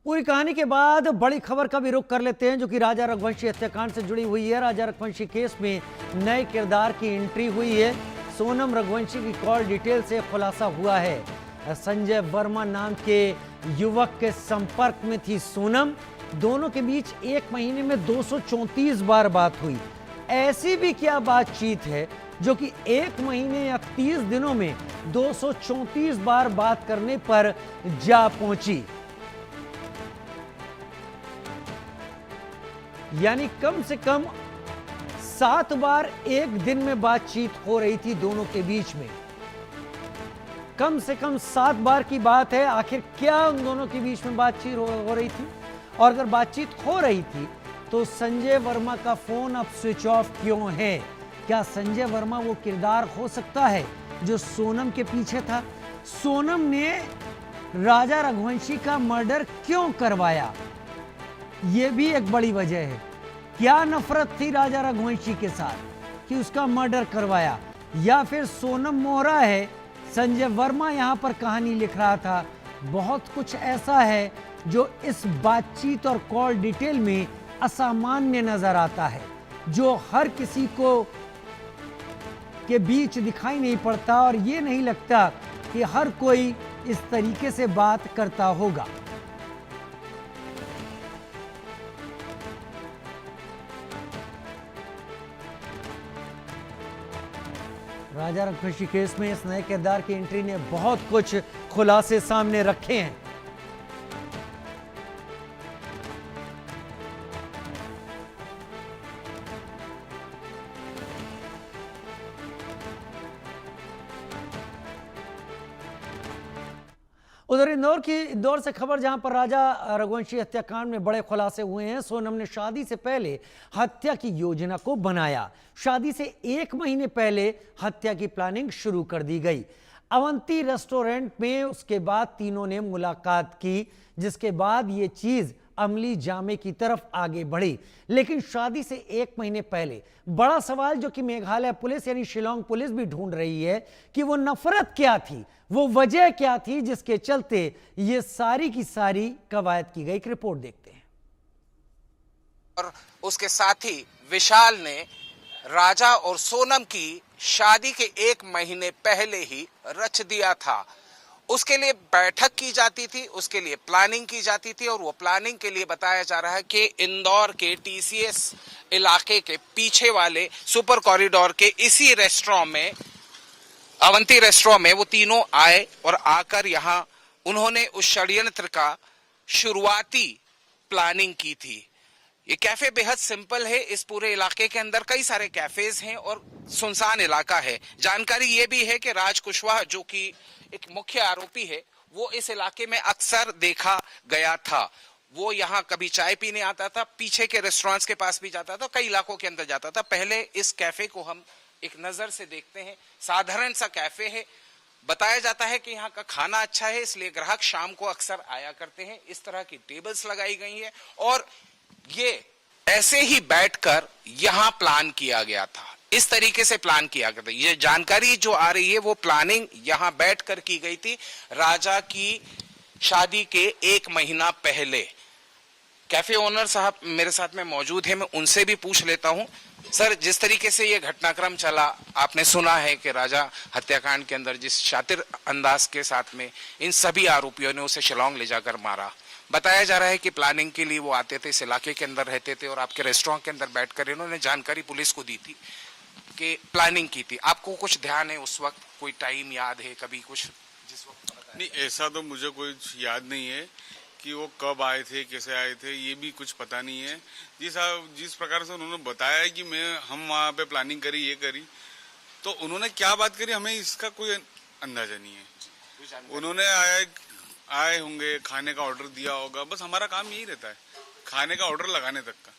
पूरी कहानी के बाद बड़ी खबर का भी रुख कर लेते हैं जो कि राजा रघुवंशी हत्याकांड से जुड़ी हुई है। राजा रघुवंशी केस में नए किरदार की एंट्री हुई है। सोनम रघुवंशी की कॉल डिटेल से खुलासा हुआ है। संजय वर्मा नाम के युवक के संपर्क में थी सोनम। दोनों के बीच एक महीने में 234 बार बात हुई। ऐसी भी क्या बातचीत है जो कि एक महीने या 30 दिनों में 234 बार बात करने पर जा पहुंची। यानी कम से कम 7 बार एक दिन में बातचीत हो रही थी दोनों के बीच में। कम से कम 7 बार की बात है। आखिर क्या उन दोनों के बीच में बातचीत हो रही थी, और अगर बातचीत हो रही थी तो संजय वर्मा का फोन अब स्विच ऑफ क्यों है? क्या संजय वर्मा वो किरदार हो सकता है जो सोनम के पीछे था? सोनम ने राजा रघुवंशी का मर्डर क्यों करवाया? यह भी एक बड़ी वजह है। क्या नफरत थी राजा रघुवंशी के साथ कि उसका मर्डर करवाया, या फिर सोनम मोहरा है, संजय वर्मा यहां पर कहानी लिख रहा था? बहुत कुछ ऐसा है जो इस बातचीत और कॉल डिटेल में असामान्य नजर आता है, जो हर किसी को के बीच दिखाई नहीं पड़ता, और ये नहीं लगता कि हर कोई इस तरीके से बात करता होगा। राजा रघुवंशी केस में इस नए किरदार की एंट्री ने बहुत कुछ खुलासे सामने रखे हैं। उधर इंदौर से खबर, जहां पर राजा रघुवंशी हत्याकांड में बड़े खुलासे हुए हैं। सोनम ने शादी से पहले हत्या की योजना को बनाया। शादी से 1 महीने पहले हत्या की प्लानिंग शुरू कर दी गई। अवंती रेस्टोरेंट में उसके बाद तीनों ने मुलाकात की, जिसके बाद ये चीज अमली जामे की तरफ आगे बढ़ी। लेकिन शादी से 1 महीने पहले बड़ा सवाल जो कि मेघालय पुलिस यानी शिलोंग पुलिस भी ढूंढ रही है कि वो नफरत क्या थी, वो वजह क्या थी जिसके चलते ये सारी की सारी कवायद की गई। रिपोर्ट देखते हैं। और उसके साथी विशाल ने राजा और सोनम की शादी के 1 महीने पहले ही रच दिया था। उसके लिए बैठक की जाती थी, उसके लिए प्लानिंग की जाती थी, और वो प्लानिंग के लिए बताया जा रहा है कि इंदौर के टीसीएस इलाके के पीछे वाले सुपर कॉरिडोर के इसी रेस्टोरेंट में, अवंती रेस्टोरेंट में वो तीनों आए, और आकर यहां उन्होंने उस षड्यंत्र का शुरुआती प्लानिंग की थी। ये कैफे बेहद सिंपल है। इस पूरे इलाके के अंदर कई सारे कैफेज हैं और सुनसान इलाका है। जानकारी ये भी है कि राज कुशवाहा जो कि एक मुख्य आरोपी है, वो इस इलाके में अक्सर देखा गया था। वो यहाँ कभी चाय पीने आता था, पीछे के रेस्टोरेंट्स के पास भी जाता था, कई इलाकों के अंदर जाता था। पहले इस कैफे को हम एक नजर से देखते हैं। साधारण सा कैफे है। बताया जाता है कि यहाँ का खाना अच्छा है, इसलिए ग्राहक शाम को अक्सर आया करते हैं। इस तरह की टेबल्स लगाई गई है, और ये ऐसे ही बैठकर यहां प्लान किया गया था। इस तरीके से प्लान किया गया था। ये जानकारी जो आ रही है वो प्लानिंग यहां बैठकर की गई थी राजा की शादी के 1 महीना पहले। कैफे ओनर साहब मेरे साथ में मौजूद है, मैं उनसे भी पूछ लेता हूं। सर, जिस तरीके से ये घटनाक्रम चला, आपने सुना है कि राजा हत्याकांड के अंदर जिस शातिर अंदाज के साथ में इन सभी आरोपियों ने उसे शिलोंग ले जाकर मारा। बताया जा रहा है कि प्लानिंग के लिए वो आते थे, इस इलाके के अंदर रहते थे, और आपके रेस्टोरेंट के अंदर बैठकर इन्होंने जानकारी पुलिस को दी थी कि प्लानिंग की थी। आपको कुछ ध्यान है उस वक्त? कोई टाइम याद है कभी कुछ जिस वक्त? नहीं, ऐसा तो मुझे कुछ याद नहीं है कि वो कब आए थे, कैसे आए थे, ये भी कुछ पता नहीं है। जिस प्रकार से उन्होंने बताया कि हम वहाँ पे प्लानिंग करी, ये करी, तो उन्होंने क्या बात करी हमें इसका कोई अंदाजा नहीं है। उन्होंने आए होंगे, खाने का ऑर्डर दिया होगा, बस हमारा काम यही रहता है, खाने का ऑर्डर लगाने तक का।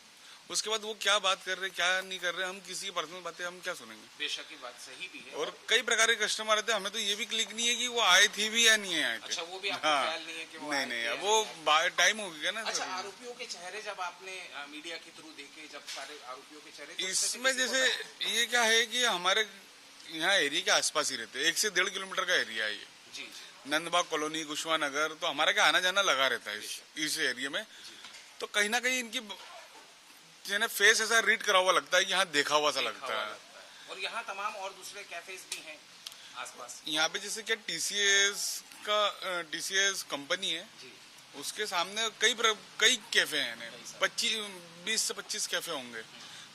उसके बाद वो क्या बात कर रहे, क्या नहीं कर रहे, हम किसी पर्सनल बातें हम क्या सुनेंगे। बेशक बात सही भी है। और कई प्रकार के कस्टमर आते हैं, हमें तो ये भी क्लिक नहीं है कि वो आए थे भी या नहीं आए थे। अच्छा, वो भी आपको ख्याल नहीं है कि वो नहीं, वो टाइम हो गया ना। अच्छा, आरोपियों के चेहरे जब आपने मीडिया के थ्रू देखे, जब सारे आरोपियों के चेहरे, तो इसमें जैसे ये क्या है कि हमारे यहाँ एरिया के आसपास ही रहते हैं, 1 से 1.5 किलोमीटर का एरिया है ये। जी। नंदबाग कॉलोनी, कुशवा नगर, तो हमारा क्या आना जाना लगा रहता है इस एरिया में। तो कहीं ना कहीं इनकी फेस ऐसा रीड करा हुआ लगता है कि यहाँ देखा हुआ सा लगता है। और यहाँ तमाम और दूसरे कैफेज भी हैं आसपास। यहाँ पे जैसे क्या टीसीएस कंपनी है, उसके सामने कई कैफे हैं, 20 से 25 कैफे होंगे।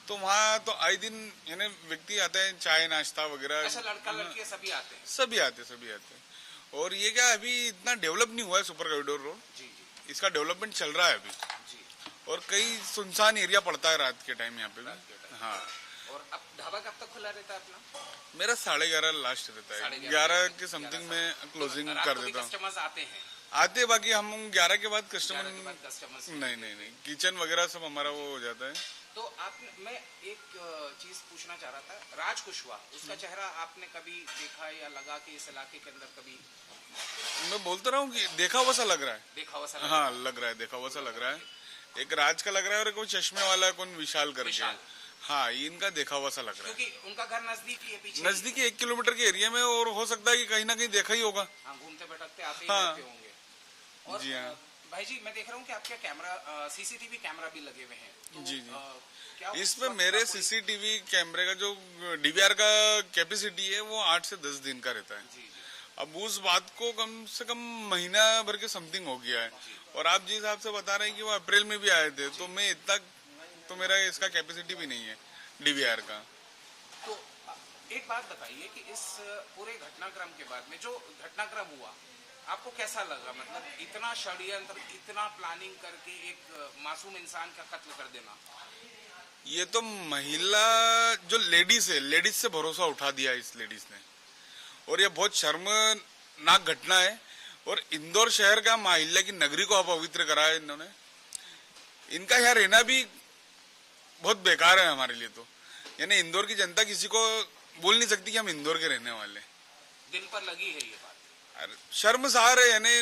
तो वहाँ तो आए दिन यानी व्यक्ति आते हैं, चाय नाश्ता वगैरह। अच्छा, लड़का लड़की सभी आते हैं? सभी आते। और ये क्या अभी इतना डेवलप नहीं हुआ है सुपर कॉरिडोर रोड, इसका डेवलपमेंट चल रहा है अभी। और कई सुनसान एरिया पड़ता है रात के टाइम यहाँ पे भी। हाँ। और अब ढाबा कब तक खुला रहता है अपना? मेरा 11:30 लास्ट रहता है, 11 के समथिंग में क्लोजिंग कर देता हूँ। कस्टमर्स आते बाकी हम 11 के बाद कस्टमर नहीं, किचन वगैरह सब हमारा वो हो जाता है। तो मैं एक चीज पूछना चाह रहा था, राज कुशवाहा, उसका चेहरा आपने कभी देखा या लगा कि इस इलाके के अंदर कभी? मैं बोलता रहा हूँ कि देखा हुआ सा लग रहा है। हाँ, लग रहा है, देखा हुआ सा लग रहा है। एक राज का लग रहा है और कोई चश्मे वाला कौन विशाल करके। हाँ, इनका देखा हुआ सा लग रहा है, क्योंकि उनका घर नजदीकी है, पीछे नजदीकी 1 किलोमीटर के एरिया में, और हो सकता है कि कहीं ना कहीं देखा ही होगा। हाँ, घूमते भटकते आते ही रहते होंगे। और जी हाँ भाई जी, मैं देख रहा हूँ कि आपके कैमरा सीसीटीवी कैमरा भी लगे हुए हैं। तो, जी। क्या इसमें मेरे सीसीटीवी कैमरे का जो डीवीआर का कैपेसिटी है वो 8 से 10 दिन का रहता है। अब उस बात को कम से कम महीना भर के समथिंग हो गया है। और आप जिस हिसाब से बता रहे हैं कि वो अप्रैल में भी आए थे, तो मैं इतना तो मेरा इसका कैपेसिटी भी नहीं है डीवीआर का। तो एक बात बताइए कि इस पूरे घटनाक्रम के बाद में जो घटनाक्रम हुआ, आपको कैसा लगा? मतलब इतना षड्यंत्र, इतना प्लानिंग करके एक मासूम इंसान का कत्ल कर देना। ये तो महिला जो लेडीज है, लेडीज से भरोसा उठा दिया इस लेडीज ने, और ये बहुत शर्मनाक घटना है। और इंदौर शहर का महिला की नगरी को अपवित्र करा है इन्होंने। इनका यहाँ रहना भी बहुत बेकार है हमारे लिए। तो यानी इंदौर की जनता किसी को बोल नहीं सकती कि हम इंदौर के रहने वाले। दिल पर लगी है ये बात। अरे शर्मसार है, यानी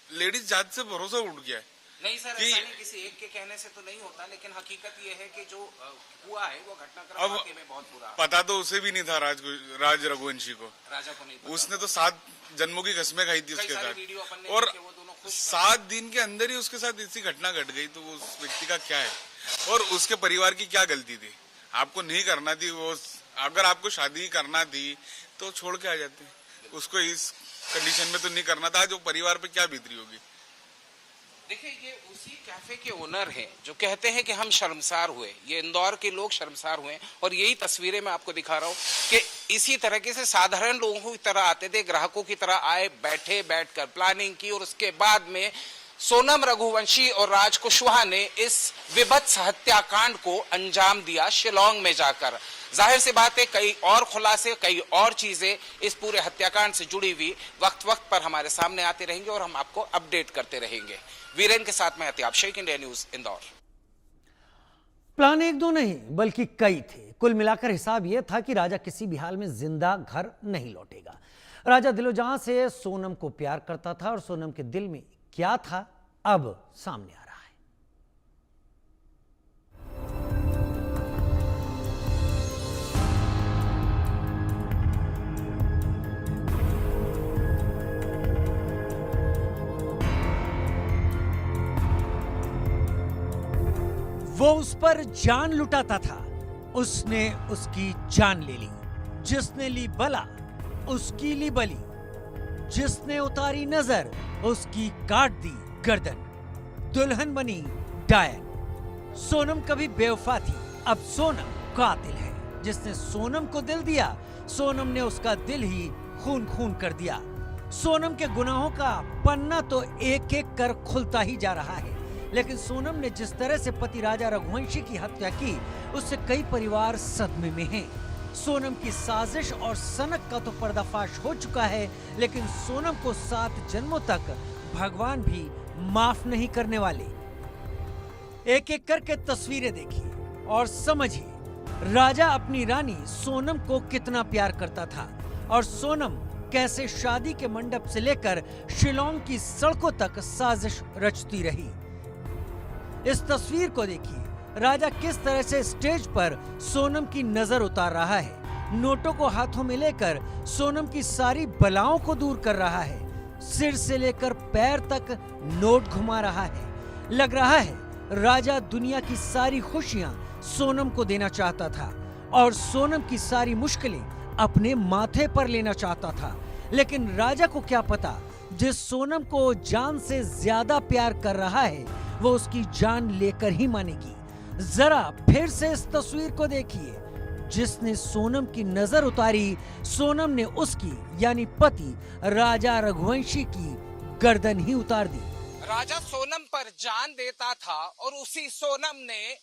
लेडीज जात से भरोसा उठ गया है। नहीं सर, ऐसा नहीं, किसी एक के कहने से तो नहीं होता, लेकिन हकीकत ये है कि जो हुआ है वो घटनाक्रम वाकई में बहुत बुरा। पता तो उसे भी नहीं था राज रघुवंशी को, राजा को नहीं पता। उसने तो 7 जन्मों की कसमें खाई थी उसके साथ, और 7 दिन के अंदर ही उसके साथ ऐसी घटना घट गई। तो उस व्यक्ति का क्या है, और उसके परिवार की क्या गलती थी? आपको नहीं करना थी वो, अगर आपको शादी करना थी तो छोड़ के आ जाते, उसको इस कंडीशन में तो नहीं करना था। जो परिवार पे क्या बीतरी होगी। देखिए, ये उसी कैफे के ओनर हैं जो कहते हैं कि हम शर्मसार हुए, ये इंदौर के लोग शर्मसार हुए। और यही तस्वीरें मैं आपको दिखा रहा हूँ कि इसी तरीके से साधारण लोगों की तरह आते थे, ग्राहकों की तरह आए, बैठकर प्लानिंग की, और उसके बाद में सोनम रघुवंशी और राज कुशवाहा ने इस विभत्स हत्याकांड को अंजाम दिया शिलांग में जाकर। जाहिर सी बात है, कई और खुलासे, कई और चीजें इस पूरे हत्याकांड से जुड़ी हुई वक्त वक्त पर हमारे सामने आते रहेंगे और हम आपको अपडेट करते रहेंगे। वीरेन के साथ मैं Atiyab Shaikh, India news, Indore. Plan 1-2 नहीं बल्कि कई थे। कुल मिलाकर हिसाब यह था कि राजा किसी भी हाल में जिंदा घर नहीं लौटेगा। राजा दिलोजान से सोनम को प्यार करता था, और सोनम के दिल में क्या था अब सामने आ रहा है। वो उस पर जान लुटाता था, उसने उसकी जान ले ली। जिसने ली बला उसकी ली बली, जिसने उतारी नजर उसकी काट दी गर्दन। दुल्हन बनी डायन। सोनम कभी बेवफा थी, अब सोनम कातिल है। जिसने सोनम को दिल दिया, सोनम ने उसका दिल ही खून खून कर दिया। सोनम के गुनाहों का पन्ना तो एक एक कर खुलता ही जा रहा है। लेकिन सोनम ने जिस तरह से पति राजा रघुवंशी की हत्या की, उससे कई परिवार सदमे में हैं। सोनम की साजिश और सनक का तो पर्दाफाश हो चुका है, लेकिन सोनम को 7 जन्मों तक भगवान भी माफ नहीं करने वाले। एक एक करके तस्वीरें देखिए और समझिए राजा अपनी रानी सोनम को कितना प्यार करता था, और सोनम कैसे शादी के मंडप से लेकर शिलांग की सड़कों तक साजिश रचती रही। इस तस्वीर को देखिए, राजा किस तरह से स्टेज पर सोनम की नजर उतार रहा है। नोटों को हाथों में लेकर सोनम की सारी बलाओं को दूर कर रहा है। सिर से लेकर पैर तक नोट घुमा रहा है। लग रहा है राजा दुनिया की सारी खुशियां सोनम को देना चाहता था और सोनम की सारी मुश्किलें अपने माथे पर लेना चाहता था। लेकिन राजा को क्या पता, जिस सोनम को जान से ज्यादा प्यार कर रहा है वो उसकी जान लेकर ही मानेगी। जरा फिर से इस तस्वीर को देखिए। जिसने सोनम की नजर उतारी, सोनम ने उसकी यानी पति राजा रघुवंशी की गर्दन ही उतार दी। राजा सोनम पर जान देता था और उसी सोनम ने